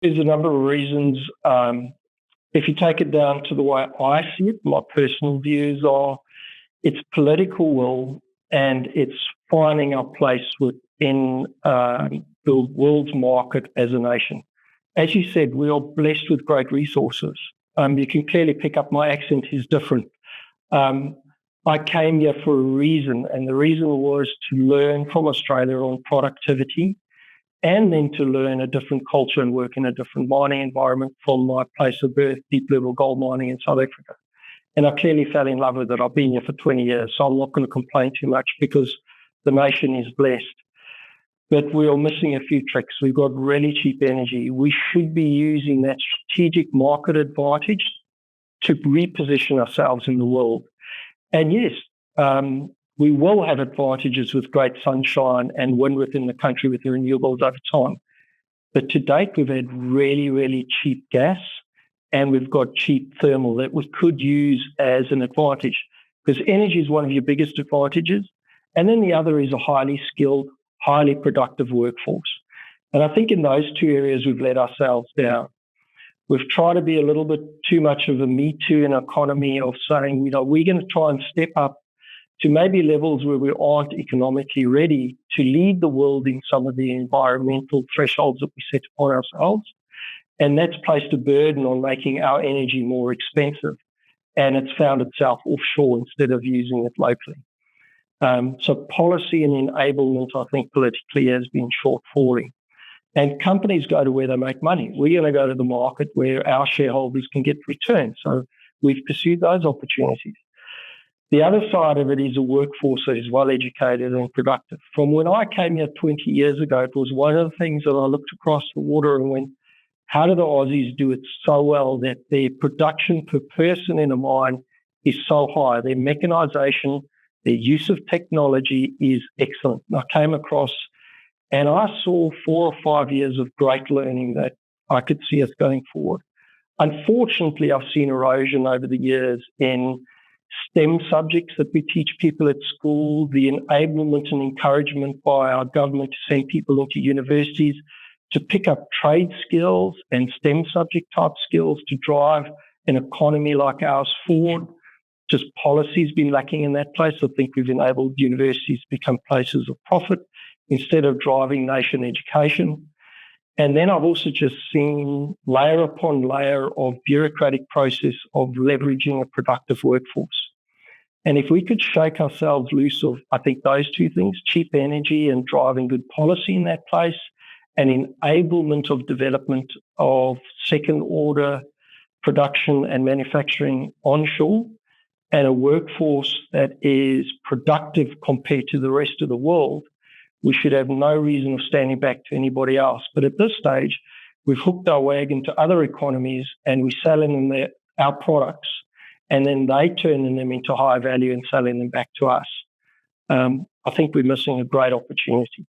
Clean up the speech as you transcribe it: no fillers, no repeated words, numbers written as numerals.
There's a number of reasons. If you take it down to the way I see it, my personal views are it's political will and it's finding our place within the world's market as a nation. As you said, we are blessed with great resources. You can clearly pick up my accent is different. I came here for a reason, and the reason was to learn from Australia on productivity and then to learn a different culture and work in a different mining environment from my place of birth, deep level gold mining in South Africa. And I clearly fell in love with it. I've been here for 20 years, so I'm not going to complain too much because the nation is blessed. But we are missing a few tricks. We've got really cheap energy. We should be using that strategic market advantage to reposition ourselves in the world. And yes, we will have advantages with great sunshine and wind within the country with the renewables over time. But to date, we've had really, really cheap gas and we've got cheap thermal that we could use as an advantage because energy is one of your biggest advantages. And then the other is a highly skilled, highly productive workforce. And I think in those two areas, we've let ourselves down. We've tried to be a little bit too much of a Me Too in economy of saying, we're going to try and step up to maybe levels where we aren't economically ready to lead the world in some of the environmental thresholds that we set upon ourselves. And that's placed a burden on making our energy more expensive. And it's found itself offshore instead of using it locally. So policy and enablement, I think, politically has been short-falling. And companies go to where they make money. We're going to go to the market where our shareholders can get returns. So we've pursued those opportunities. The other side of it is a workforce that is well-educated and productive. From when I came here 20 years ago, it was one of the things that I looked across the water and went, how do the Aussies do it so well that their production per person in a mine is so high? Their mechanisation, their use of technology is excellent. And I came across and I saw 4 or 5 years of great learning that I could see us going forward. Unfortunately, I've seen erosion over the years in STEM subjects that we teach people at school, the enablement and encouragement by our government to send people into universities to pick up trade skills and STEM subject type skills to drive an economy like ours forward. Just policy's been lacking in that place. I think we've enabled universities to become places of profit instead of driving nation education. And then I've also just seen layer upon layer of bureaucratic process of leveraging a productive workforce. And if we could shake ourselves loose of, I think, those two things, cheap energy and driving good policy in that place, and enablement of development of second order production and manufacturing onshore, and a workforce that is productive compared to the rest of the world, we should have no reason of standing back to anybody else. But at this stage, we've hooked our wagon to other economies and we're selling them our products, and then they turning them into high value and selling them back to us. I think we're missing a great opportunity.